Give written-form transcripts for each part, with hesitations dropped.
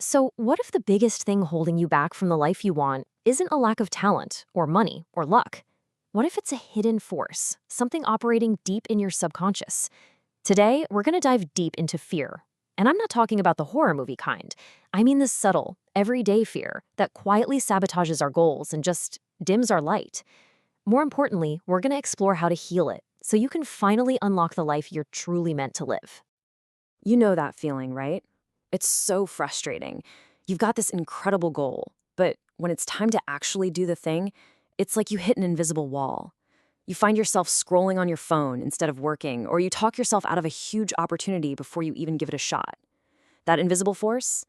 So, what if the biggest thing holding you back from the life you want isn't a lack of talent, or money, or luck? What if it's a hidden force, something operating deep in your subconscious? Today, we're going to dive deep into fear. And I'm not talking about the horror movie kind. I mean the subtle, everyday fear that quietly sabotages our goals and just dims our light. More importantly, we're going to explore how to heal it so you can finally unlock the life you're truly meant to live. You know that feeling, right? It's so frustrating. You've got this incredible goal, but when it's time to actually do the thing, it's like you hit an invisible wall. You find yourself scrolling on your phone instead of working, or you talk yourself out of a huge opportunity before you even give it a shot. That invisible force?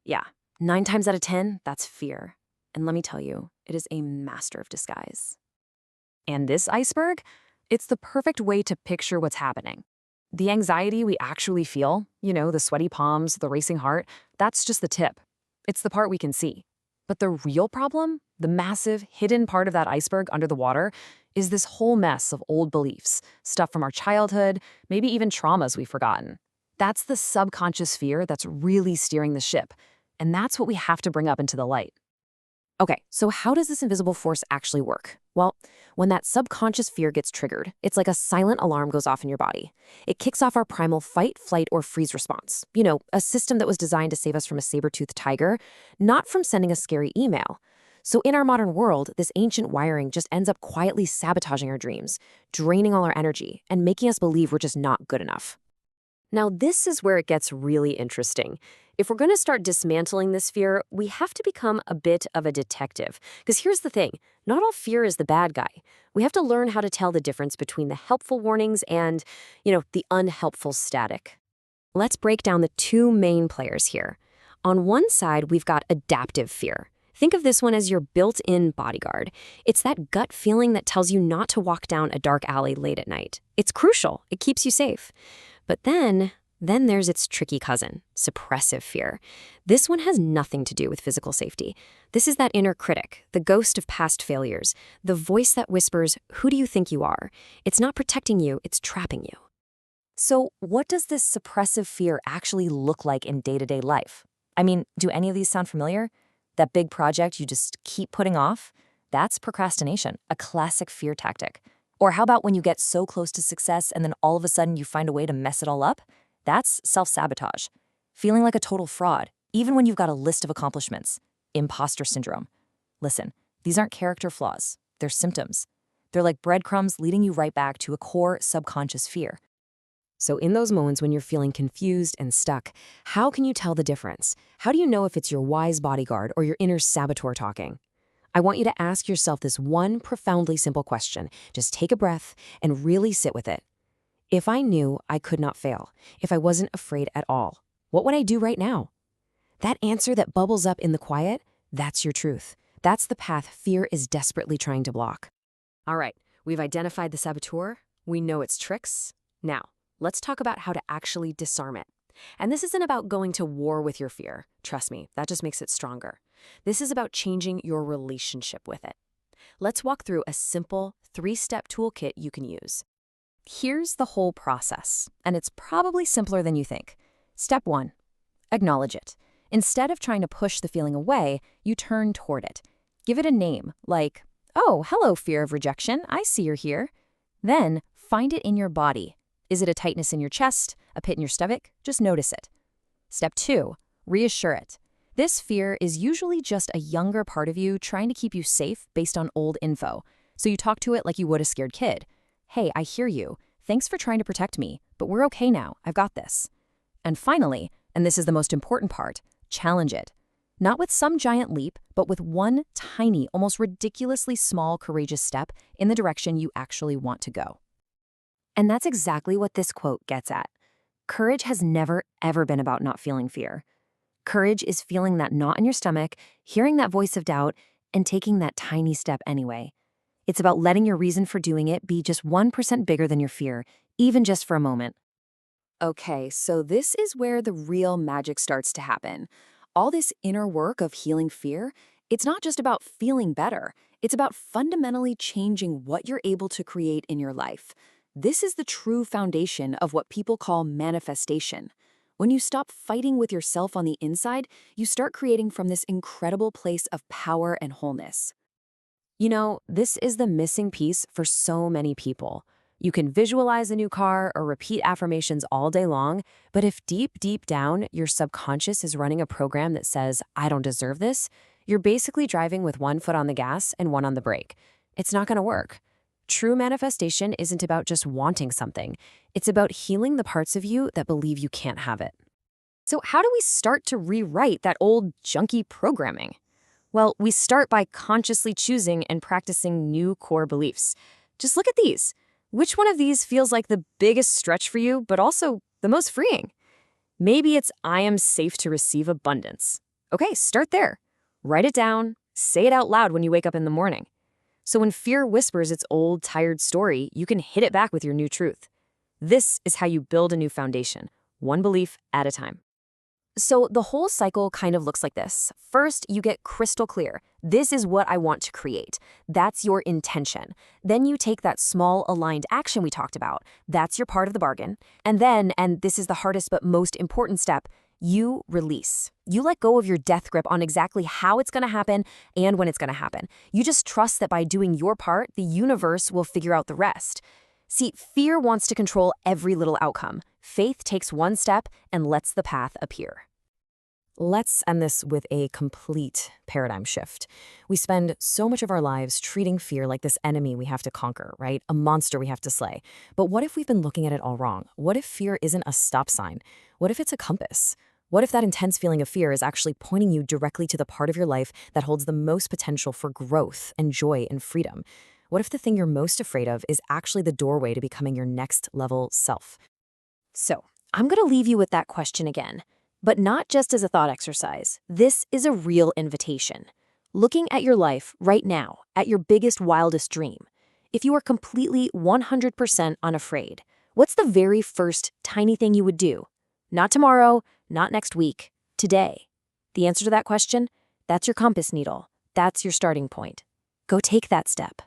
Yeah, 9 times out of 10, that's fear. And let me tell you, it is a master of disguise. And this iceberg? It's the perfect way to picture what's happening. The anxiety we actually feel, the sweaty palms, the racing heart, that's just the tip. It's the part we can see. But the real problem, the massive, hidden part of that iceberg under the water, is this whole mess of old beliefs, stuff from our childhood, maybe even traumas we've forgotten. That's the subconscious fear that's really steering the ship. And that's what we have to bring up into the light. Okay, so how does this invisible force actually work? Well, when that subconscious fear gets triggered, it's like a silent alarm goes off in your body. It kicks off our primal fight, flight, or freeze response. A system that was designed to save us from a saber-toothed tiger, not from sending a scary email. So in our modern world, this ancient wiring just ends up quietly sabotaging our dreams, draining all our energy, and making us believe we're just not good enough. Now, this is where it gets really interesting. If we're going to start dismantling this fear, we have to become a bit of a detective. Because here's the thing, not all fear is the bad guy. We have to learn how to tell the difference between the helpful warnings and, the unhelpful static. Let's break down the two main players here. On one side, we've got adaptive fear. Think of this one as your built-in bodyguard. It's that gut feeling that tells you not to walk down a dark alley late at night. It's crucial. It keeps you safe. But then there's its tricky cousin, suppressive fear. This one has nothing to do with physical safety. This is that inner critic, the ghost of past failures, the voice that whispers, "Who do you think you are?" It's not protecting you, it's trapping you. So what does this suppressive fear actually look like in day-to-day life? I mean, do any of these sound familiar? That big project you just keep putting off? That's procrastination, a classic fear tactic. Or how about when you get so close to success and then all of a sudden you find a way to mess it all up? That's self-sabotage. Feeling like a total fraud, even when you've got a list of accomplishments. Imposter syndrome. Listen, these aren't character flaws. They're symptoms. They're like breadcrumbs leading you right back to a core subconscious fear. So in those moments when you're feeling confused and stuck, how can you tell the difference? How do you know if it's your wise bodyguard or your inner saboteur talking? I want you to ask yourself this one profoundly simple question. Just take a breath and really sit with it. If I knew I could not fail, if I wasn't afraid at all, what would I do right now? That answer that bubbles up in the quiet, that's your truth. That's the path fear is desperately trying to block. All right, we've identified the saboteur. We know its tricks. Now, let's talk about how to actually disarm it. And this isn't about going to war with your fear. Trust me, that just makes it stronger. This is about changing your relationship with it. Let's walk through a simple 3-step toolkit you can use. Here's the whole process, and it's probably simpler than you think. Step 1, acknowledge it. Instead of trying to push the feeling away, you turn toward it. Give it a name, like, "Oh, hello, fear of rejection. I see you're here." Then find it in your body. Is it a tightness in your chest, a pit in your stomach? Just notice it. Step 2, reassure it. This fear is usually just a younger part of you trying to keep you safe based on old info. So you talk to it like you would a scared kid. "Hey, I hear you. Thanks for trying to protect me, but we're okay now. I've got this." And finally, and this is the most important part, challenge it. Not with some giant leap, but with one tiny, almost ridiculously small, courageous step in the direction you actually want to go. And that's exactly what this quote gets at. Courage has never, ever been about not feeling fear. Courage is feeling that knot in your stomach, hearing that voice of doubt, and taking that tiny step anyway. It's about letting your reason for doing it be just 1% bigger than your fear, even just for a moment. Okay, so this is where the real magic starts to happen. All this inner work of healing fear, it's not just about feeling better. It's about fundamentally changing what you're able to create in your life. This is the true foundation of what people call manifestation. When you stop fighting with yourself on the inside, you start creating from this incredible place of power and wholeness. This is the missing piece for so many people. You can visualize a new car or repeat affirmations all day long, but if deep, deep down your subconscious is running a program that says, I don't deserve this, you're basically driving with one foot on the gas and one on the brake. It's not going to work. True manifestation isn't about just wanting something. It's about healing the parts of you that believe you can't have it. So how do we start to rewrite that old junky programming? Well, we start by consciously choosing and practicing new core beliefs. Just look at these. Which one of these feels like the biggest stretch for you, but also the most freeing? Maybe it's I am safe to receive abundance. Okay, start there. Write it down. Say it out loud when you wake up in the morning. So when fear whispers its old, tired story, you can hit it back with your new truth. This is how you build a new foundation, one belief at a time. So the whole cycle kind of looks like this. First, you get crystal clear. This is what I want to create. That's your intention. Then you take that small aligned action we talked about. That's your part of the bargain. And then, and this is the hardest but most important step, you release. You let go of your death grip on exactly how it's going to happen and when it's going to happen. You just trust that by doing your part, the universe will figure out the rest. See, fear wants to control every little outcome. Faith takes one step and lets the path appear. Let's end this with a complete paradigm shift. We spend so much of our lives treating fear like this enemy we have to conquer, right? A monster we have to slay. But what if we've been looking at it all wrong? What if fear isn't a stop sign? What if it's a compass? What if that intense feeling of fear is actually pointing you directly to the part of your life that holds the most potential for growth and joy and freedom? What if the thing you're most afraid of is actually the doorway to becoming your next level self? So, I'm going to leave you with that question again, but not just as a thought exercise. This is a real invitation. Looking at your life right now, at your biggest, wildest dream, if you are completely 100% unafraid, what's the very first tiny thing you would do? Not tomorrow, not next week, today. The answer to that question? That's your compass needle. That's your starting point. Go take that step.